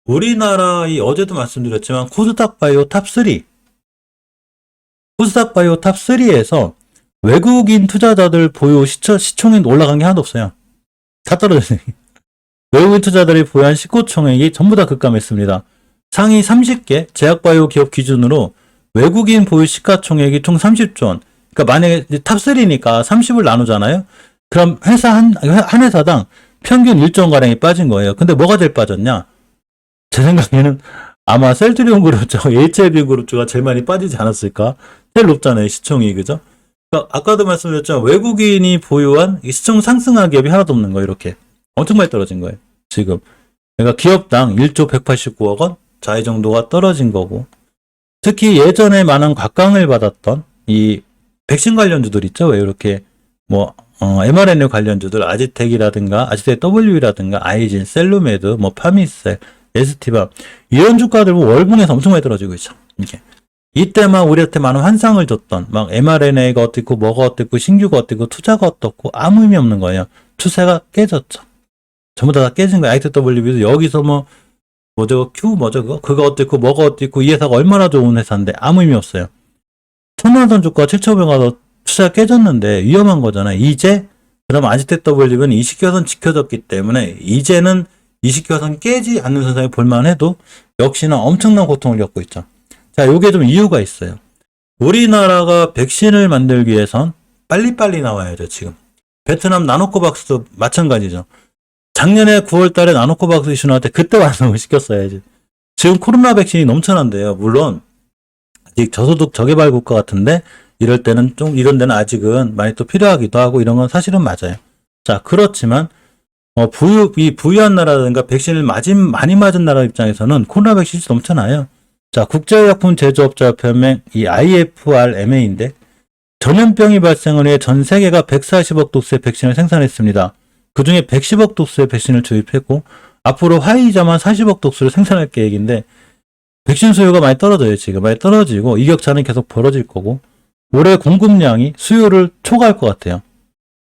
우리나라 어제도 말씀드렸지만 코스닥 바이오 탑3, 코스닥 바이오 탑3에서 외국인 투자자들 보유 시총이 올라간 게 하나도 없어요. 다 떨어졌어요. 외국인 투자들이 보유한 시가총액이 전부 다 급감했습니다. 상위 30개 제약바이오 기업 기준으로 외국인 보유 시가총액이 총 30조 원. 그러니까 만약에 탑3니까 30을 나누잖아요. 그럼 회사 한 회사당 평균 1조 원가량이 빠진 거예요. 근데 뭐가 제일 빠졌냐? 제 생각에는 아마 셀트리온 그룹 쪽, HLB 그룹 쪽가 제일 많이 빠지지 않았을까? 제일 높잖아요, 시총이. 그죠? 그러니까 아까도 말씀드렸지만 외국인이 보유한 시총 상승한 기업이 하나도 없는 거예요, 이렇게. 엄청 많이 떨어진 거예요, 지금. 그러니까 기업당 1조 189억 원? 자, 이 정도가 떨어진 거고. 특히 예전에 많은 곽강을 받았던 이 백신 관련주들 있죠? 왜 이렇게 mRNA 관련주들, 아지텍이라든가, 아지텍 W라든가, 아이진, 셀루메드, 파미셀, 에스티바, 이런 주가들 월봉에서 엄청 많이 떨어지고 있죠. 이게. 이때만 우리한테 많은 환상을 줬던, mRNA가 어떻고, 뭐가 어떻고, 신규가 어떻고, 투자가 어떻고, 아무 의미 없는 거예요. 추세가 깨졌죠. 전부 다 깨진 거예요. ITW도 여기서 그거 어떻고, 뭐가 어떻고, 이 회사가 얼마나 좋은 회사인데, 아무 의미 없어요. 천만원 주가 7,500원 가서 투자가 깨졌는데, 위험한 거잖아요. 이제, 그럼 ITW는 20개선 지켜졌기 때문에, 이제는 20개선 깨지 않는 선상에 볼만해도, 역시나 엄청난 고통을 겪고 있죠. 자, 요게 좀 이유가 있어요. 우리나라가 백신을 만들기 위해선 빨리빨리 나와야죠, 지금. 베트남 나노코박스도 마찬가지죠. 작년에 9월 달에 나노코박스 이슈 나올 때 그때 완성을 시켰어야지. 지금 코로나 백신이 넘쳐난대요. 물론, 아직 저소득 저개발 국가 같은데, 이럴 때는 이런 데는 아직은 많이 또 필요하기도 하고, 이런 건 사실은 맞아요. 자, 그렇지만, 부유한 나라든가 백신을 많이 맞은 나라 입장에서는 코로나 백신이 넘쳐나요. 자, 국제의약품 제조업자협회명, 이 IFRMA인데, 전염병이 발생을 위해 전 세계가 140억 도스의 백신을 생산했습니다. 그 중에 110억 도스의 백신을 주입했고, 앞으로 화이자만 40억 도스를 생산할 계획인데, 백신 수요가 많이 떨어져요, 지금. 많이 떨어지고, 이 격차는 계속 벌어질 거고, 올해 공급량이 수요를 초과할 것 같아요.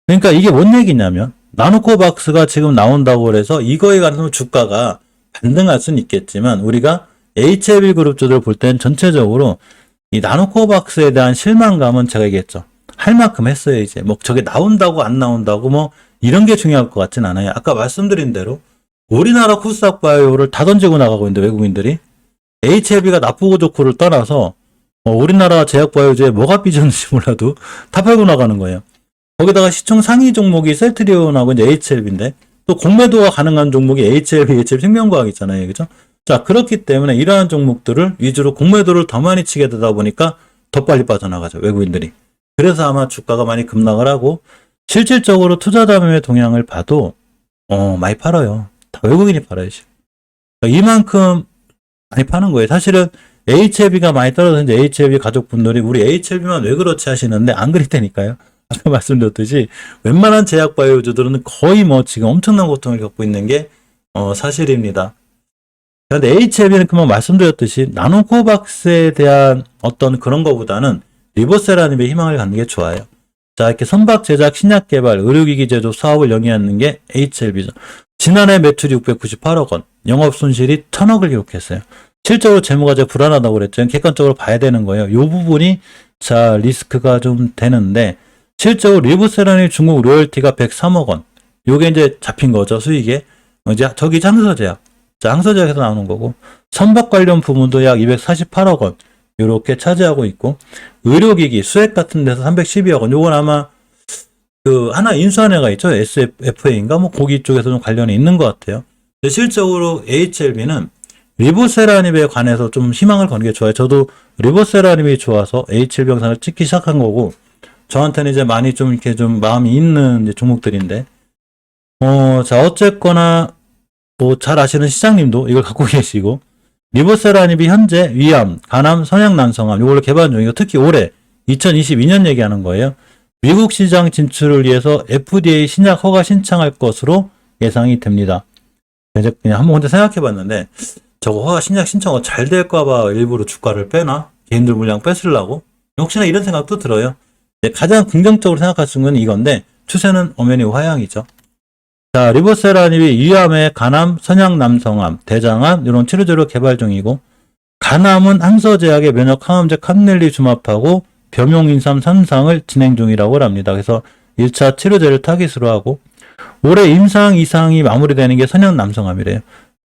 그러니까 이게 뭔 얘기냐면, 나노코박스가 지금 나온다고 해서 이거에 관해서 주가가 반등할 수는 있겠지만, 우리가 HLB 그룹주들 볼 땐 전체적으로 이 나노코박스에 대한 실망감은 제가 얘기했죠. 할 만큼 했어요, 이제. 저게 나온다고 안 나온다고 이런 게 중요할 것 같진 않아요. 아까 말씀드린 대로 우리나라 코스닥 바이오를 다 던지고 나가고 있는데, 외국인들이. HLB가 나쁘고 좋고를 떠나서 우리나라 제약 바이오주에 뭐가 삐졌는지 몰라도 다 팔고 나가는 거예요. 거기다가 시총 상위 종목이 셀트리온하고 이제 HLB인데, 또 공매도가 가능한 종목이 HLB 생명과학 있잖아요. 그죠? 자, 그렇기 때문에 이러한 종목들을 위주로 공매도를 더 많이 치게 되다 보니까 더 빨리 빠져나가죠, 외국인들이. 그래서 아마 주가가 많이 급락을 하고, 실질적으로 투자자 매매 동향을 봐도 많이 팔아요. 다 외국인이 팔아요, 지금. 이만큼 많이 파는 거예요. 사실은 HLB가 많이 떨어졌는데 HLB 가족분들이 우리 HLB만 왜 그렇지 하시는데, 안 그랬다니까요. 아까 말씀드렸듯이 웬만한 제약 바이오주들은 거의 지금 엄청난 고통을 겪고 있는 게 사실입니다. 그런데 HLB는 그만 말씀드렸듯이 나노코박스에 대한 어떤 그런 거보다는 리보세라님의 희망을 갖는 게 좋아요. 자, 이렇게 선박 제작, 신약 개발, 의료기기 제조 사업을 영위하는 게 HLB죠. 지난해 매출이 698억 원, 영업 손실이 1000억을 기록했어요. 실적으로 재무과제 불안하다고 그랬죠. 객관적으로 봐야 되는 거예요. 이 부분이 자, 리스크가 좀 되는데, 실적으로 리보세라님 중국 로열티가 103억 원. 요게 이제 잡힌 거죠, 수익에. 이제 저기 항서제약. 자, 항서제약에서 나오는 거고, 선박 관련 부문도 약 248억 원. 요렇게 차지하고 있고, 의료기기, 수액 같은 데서 312억 원. 요건 아마, 하나 인수한 애가 있죠. SFA인가? 거기 쪽에서 좀 관련이 있는 것 같아요. 근데 실적으로 HLB는 리보세라닙에 관해서 좀 희망을 거는 게 좋아요. 저도 리보세라닙이 좋아서 HLB 영상을 찍기 시작한 거고, 저한테는 이제 많이 좀 이렇게 좀 마음이 있는 이제 종목들인데, 자, 어쨌거나, 잘 아시는 시장님도 이걸 갖고 계시고, 리보세라닙이 현재 위암, 간암, 성형난성암, 이걸로 개발 중이고, 특히 올해 2022년 얘기하는 거예요. 미국 시장 진출을 위해서 FDA 신약 허가 신청할 것으로 예상이 됩니다. 이제 그냥 한번 혼자 생각해 봤는데, 저거 허가 신약 신청 잘 될까봐 일부러 주가를 빼나? 개인들 물량 뺏으려고? 혹시나 이런 생각도 들어요. 가장 긍정적으로 생각할 수 있는 건 이건데, 추세는 엄연히 화양이죠. 자, 리보세라닙이 위암에 간암, 선양남성암, 대장암 이런 치료제로 개발 중이고 간암은 항서제약의 면역 항암제 칸넬리주맙하고 범용인삼 3상을 진행 중이라고 합니다. 그래서 1차 치료제를 타깃으로 하고 올해 임상 이상이 마무리되는 게 선양남성암이래요.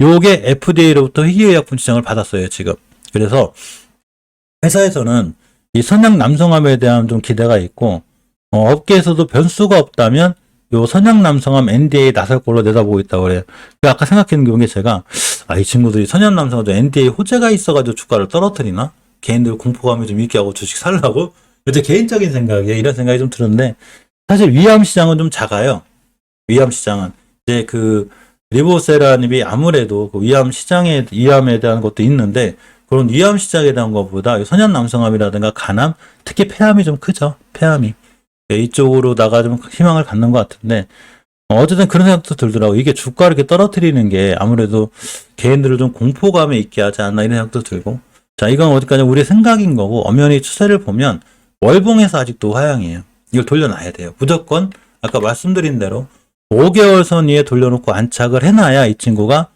요게 FDA로부터 희귀의약품 지정을 받았어요, 지금. 그래서 회사에서는 이 선양남성암에 대한 좀 기대가 있고 업계에서도 변수가 없다면 요 선양남성암 NDA 나설 걸로 내다보고 있다고 그래요. 아까 생각했는 게 제가 이 친구들이 선양남성암 NDA 호재가 있어가지고 주가를 떨어뜨리나? 개인들 공포감이 좀 있게 하고 주식 살라고? 이제 개인적인 생각이에요. 이런 생각이 좀 들었는데 사실 위암 시장은 좀 작아요. 위암 시장은 이제 그 리보세라닙이 아무래도 그 위암에 대한 것도 있는데 그런 위암 시장에 대한 것보다 선양남성암이라든가 간암, 특히 폐암이 좀 크죠. 폐암이. 이쪽으로다가 좀 희망을 갖는 것 같은데 어쨌든 그런 생각도 들더라고. 이게 주가를 이렇게 떨어뜨리는 게 아무래도 개인들을 좀 공포감에 있게 하지 않나 이런 생각도 들고. 자, 이건 어디까지 우리의 생각인 거고 엄연히 추세를 보면 월봉에서 아직도 하향이에요. 이걸 돌려놔야 돼요. 무조건 아까 말씀드린 대로 5개월 선 위에 돌려놓고 안착을 해놔야 이 친구가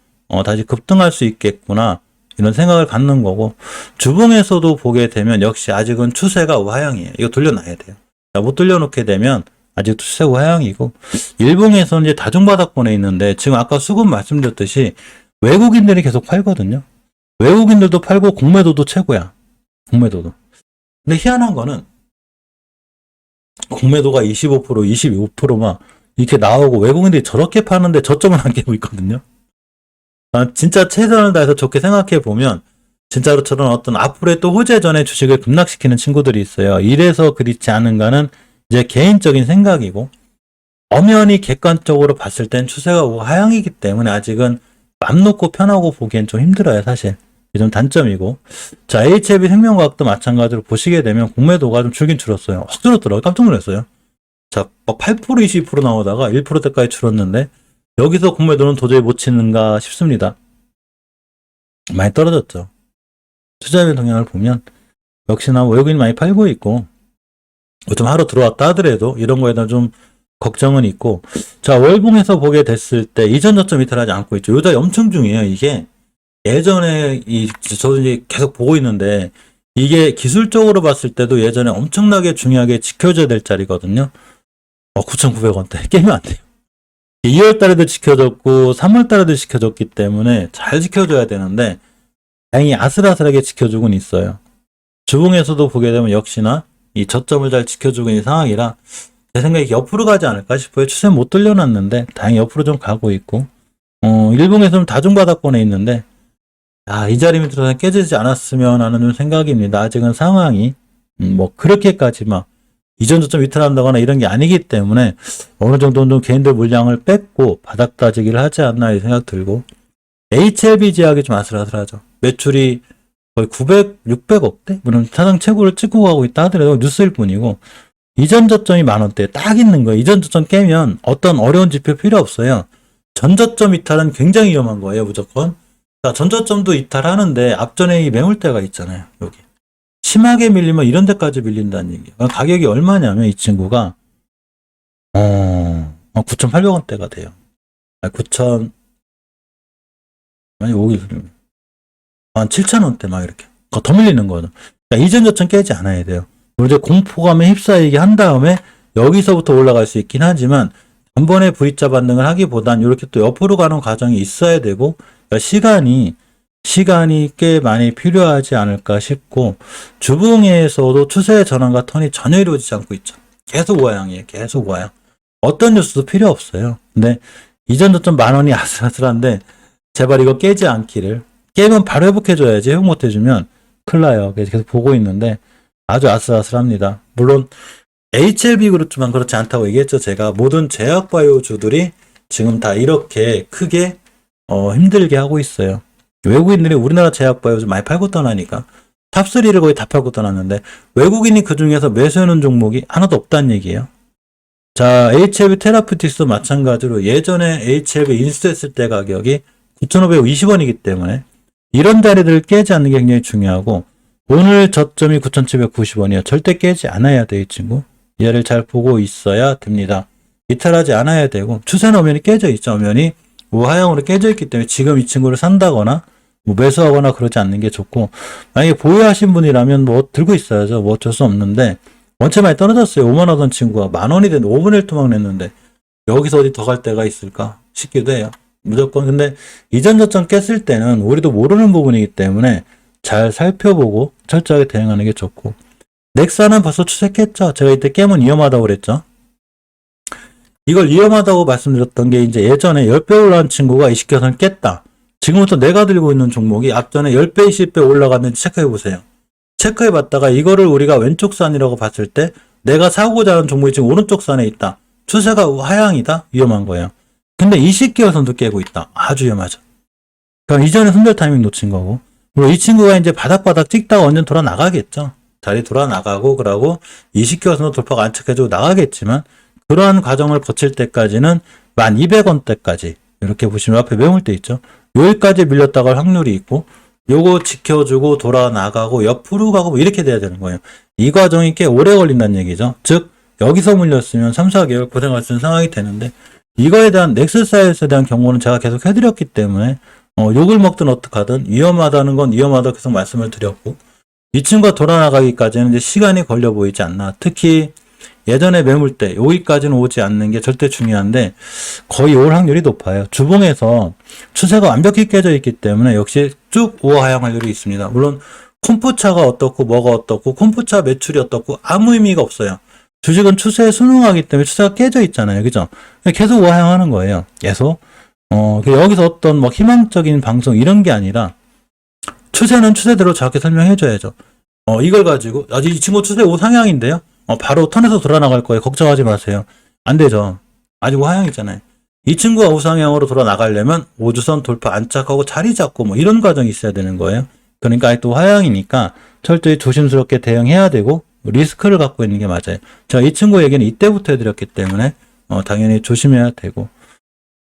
다시 급등할 수 있겠구나 이런 생각을 갖는 거고 주봉에서도 보게 되면 역시 아직은 추세가 우하향이에요. 이거 돌려놔야 돼요. 자, 못 돌려놓게 되면 아직도 추세 우하향이고 일봉에서는 이제 다중바닥권에 있는데 지금 아까 수급 말씀드렸듯이 외국인들이 계속 팔거든요. 외국인들도 팔고 공매도도 최고야. 공매도도. 근데 희한한 거는 공매도가 25%, 25% 막 이렇게 나오고 외국인들이 저렇게 파는데 저점을 안 깨고 있거든요. 진짜 최선을 다해서 좋게 생각해 보면 진짜로 저런 어떤 앞으로의 또 호재 전에 주식을 급락시키는 친구들이 있어요. 이래서 그렇지 않은가는 이제 개인적인 생각이고 엄연히 객관적으로 봤을 땐 추세가 하향이기 때문에 아직은 맘 놓고 편하고 보기엔 좀 힘들어요, 사실. 이게 좀 단점이고. 자, HLB 생명과학도 마찬가지로 보시게 되면 공매도가 좀 줄긴 줄었어요. 확 줄었더라고요. 깜짝 놀랐어요. 자, 막 8%, 20% 나오다가 1%대까지 줄었는데 여기서 공매도는 도저히 못 치는가 싶습니다. 많이 떨어졌죠. 투자의 동향을 보면 역시나 외국인 많이 팔고 있고 좀 하루 들어왔다 하더라도 이런 거에 대한 좀 걱정은 있고 자 월봉에서 보게 됐을 때 이전 저점 이탈하지 않고 있죠. 요자 엄청 중요해요. 이게 예전에 저도 이제 계속 보고 있는데 이게 기술적으로 봤을 때도 예전에 엄청나게 중요하게 지켜줘야 될 자리거든요. 9,900원대 깨면 안 돼요. 2월 달에도 지켜줬고 3월 달에도 지켜줬기 때문에 잘 지켜줘야 되는데 다행히 아슬아슬하게 지켜주고는 있어요. 주봉에서도 보게 되면 역시나 이 저점을 잘 지켜주고 있는 상황이라 제 생각에 옆으로 가지 않을까 싶어요. 추세 못 돌려놨는데 다행히 옆으로 좀 가고 있고 일봉에서는 다중바닥권에 있는데 이 자리 밑으로 깨지지 않았으면 하는 좀 생각입니다. 아직은 상황이 뭐 그렇게까지 막 이전 저점 이탈한다거나 이런 게 아니기 때문에 어느 정도는 개인들 물량을 뺐고 바닥 다지기를 하지 않나 이 생각 들고 HLB 제약이 좀 아슬아슬하죠. 매출이 거의 600억대? 물론 사상 최고를 찍고 가고 있다 하더라도 뉴스일 뿐이고 이전 저점이 만원대 딱 있는 거예요. 이전 저점 깨면 어떤 어려운 지표 필요 없어요. 전 저점 이탈은 굉장히 위험한 거예요. 무조건. 자, 전 저점도 이탈하는데 앞전에 이 매물대가 있잖아요. 여기. 심하게 밀리면 이런 데까지 밀린다는 얘기예요. 가격이 얼마냐면 이 친구가 9,800원대가 돼요. 9,000 아니 5일 한 7,000원대 막 이렇게 더 밀리는 거죠. 그러니까 이전 저점 깨지 않아야 돼요. 이제 공포감에 휩싸이게 한 다음에 여기서부터 올라갈 수 있긴 하지만 단번에 V자 반등을 하기보단 이렇게 또 옆으로 가는 과정이 있어야 되고 그러니까 시간이 꽤 많이 필요하지 않을까 싶고 주봉에서도 추세의 전환과 턴이 전혀 이루어지지 않고 있죠. 계속 우하향이에요. 계속 우하향. 어떤 뉴스도 필요 없어요. 근데 이전 저점 만원이 아슬아슬한데 제발 이거 깨지 않기를. 깨면 바로 회복해줘야지. 회복 못해주면 큰일 나요. 그래서 계속 보고 있는데 아주 아슬아슬합니다. 물론 HLB 그룹만 그렇지 않다고 얘기했죠. 제가 모든 제약바이오주들이 지금 다 이렇게 크게 힘들게 하고 있어요. 외국인들이 우리나라 제약바이오주 많이 팔고 떠나니까 탑3를 거의 다 팔고 떠났는데 외국인이 그 중에서 매수하는 종목이 하나도 없다는 얘기예요. 자, HLB 테라퓨틱스도 마찬가지로 예전에 HLB 인수했을 때 가격이 9,520원이기 때문에 이런 자리들을 깨지 않는 게 굉장히 중요하고 오늘 저점이 9,790원이에요. 절대 깨지 않아야 돼, 이 친구. 얘를 잘 보고 있어야 됩니다. 이탈하지 않아야 되고, 추세는 엄연히 깨져 있죠. 엄연히 우하향으로 깨져 있기 때문에 지금 이 친구를 산다거나 뭐 매수하거나 그러지 않는 게 좋고, 만약에 보유하신 분이라면 뭐 들고 있어야죠. 뭐 어쩔 수 없는데, 원체 많이 떨어졌어요. 5만 하던 친구가 10,000원이 된 5분의 1 토막 냈는데 여기서 어디 더 갈 데가 있을까 싶기도 해요. 무조건. 근데 이전 저점 깼을 때는 우리도 모르는 부분이기 때문에 잘 살펴보고 철저하게 대응하는 게 좋고, 넥사는 벌써 추세 깼죠. 제가 이때 깨면 위험하다고 그랬죠. 이걸 위험하다고 말씀드렸던 게, 이제 예전에 10배 올라간 친구가 20개선 깼다. 지금부터 내가 들고 있는 종목이 앞전에 10배, 20배 올라갔는지 체크해 보세요. 체크해 봤다가 이거를 우리가 왼쪽 산이라고 봤을 때 내가 사고자 하는 종목이 지금 오른쪽 산에 있다. 추세가 하향이다. 위험한 거예요. 근데 20개선도 깨고 있다. 아주 위험하죠. 그럼 이전에 손절 타이밍 놓친 거고, 그리고 이 친구가 이제 바닥바닥 찍다가 언젠 돌아 나가겠죠. 다리 돌아 나가고, 그러고 20개선도 돌파가 안착해주고 나가겠지만, 그러한 과정을 거칠 때까지는 1200원대까지 이렇게 보시면 앞에 매물대 있죠. 여기까지 밀렸다가 할 확률이 있고, 요거 지켜주고 돌아 나가고 옆으로 가고 뭐 이렇게 돼야 되는 거예요. 이 과정이 꽤 오래 걸린다는 얘기죠. 즉 여기서 물렸으면 3, 4개월 고생할 수 있는 상황이 되는데, 이거에 대한 넥스사이즈에 대한 경고는 제가 계속 해드렸기 때문에 욕을 먹든 어떡하든 위험하다는 건 위험하다 계속 말씀을 드렸고, 이 친구가 돌아 나가기까지는 이제 시간이 걸려 보이지 않나. 특히 예전에 매물대 여기까지는 오지 않는 게 절대 중요한데 거의 올 확률이 높아요. 주봉에서 추세가 완벽히 깨져 있기 때문에 역시 쭉 우하향 확률이 있습니다. 물론 콤프차가 어떻고 뭐가 어떻고 콤프차 매출이 어떻고 아무 의미가 없어요. 주식은 추세에 순응하기 때문에 추세가 깨져 있잖아요. 그죠? 계속 우하향하는 거예요. 계속. 여기서 어떤 뭐 희망적인 방송 이런 게 아니라 추세는 추세대로 정확히 설명해 줘야죠. 이걸 가지고 아직 이 친구 추세 우상향인데요. 바로 턴에서 돌아 나갈 거예요. 걱정하지 마세요. 안 되죠. 아직 우하향이잖아요. 이 친구가 우상향으로 돌아 나가려면 5주선 돌파 안착하고 자리 잡고 뭐 이런 과정이 있어야 되는 거예요. 그러니까 아직도 하향이니까 철저히 조심스럽게 대응해야 되고 리스크를 갖고 있는 게 맞아요. 제가 이 친구 얘기는 이때부터 해드렸기 때문에 당연히 조심해야 되고.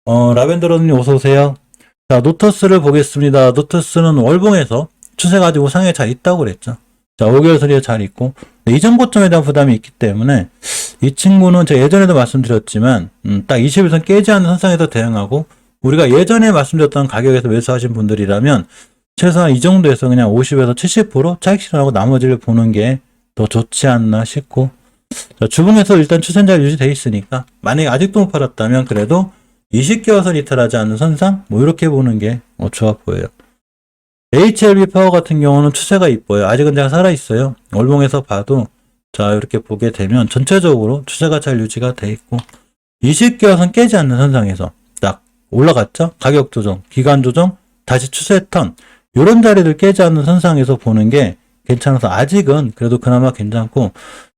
라벤더러님 어서 오세요. 자, 노터스를 보겠습니다. 노터스는 월봉에서 추세가 아직 우상에 잘 있다고 그랬죠. 자, 5개월 선이에 잘 있고, 이전 고점에 대한 부담이 있기 때문에 이 친구는 제가 예전에도 말씀드렸지만 딱 21선 깨지 않는 선상에서 대응하고, 우리가 예전에 말씀드렸던 가격에서 매수하신 분들이라면 최소한 이 정도에서 그냥 50에서 70% 차익 실현하고 나머지를 보는 게 더 좋지 않나 싶고, 자, 주봉에서 일단 추세는 잘 유지되어 있으니까 만약에 아직도 못 팔았다면 그래도 20개월선 이탈하지 않는 선상 뭐 이렇게 보는 게 좋아 보여요. HLB 파워 같은 경우는 추세가 이뻐요. 아직은 제가 살아있어요. 월봉에서 봐도 자 이렇게 보게 되면 전체적으로 추세가 잘 유지가 돼 있고, 20개월선 깨지 않는 선상에서 딱 올라갔죠. 가격 조정, 기간 조정, 다시 추세 턴, 이런 자리를 깨지 않는 선상에서 보는 게 괜찮아서 아직은 그래도 그나마 괜찮고,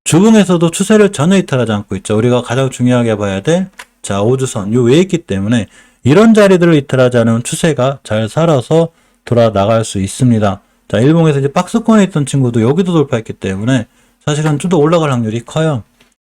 주봉에서도 추세를 전혀 이탈하지 않고 있죠. 우리가 가장 중요하게 봐야 될 자 5주선 요 외에 있기 때문에 이런 자리들을 이탈하지 않으면 추세가 잘 살아서 돌아 나갈 수 있습니다. 자, 일봉에서 이제 박스권에 있던 친구도 여기도 돌파했기 때문에 사실은 좀 더 올라갈 확률이 커요.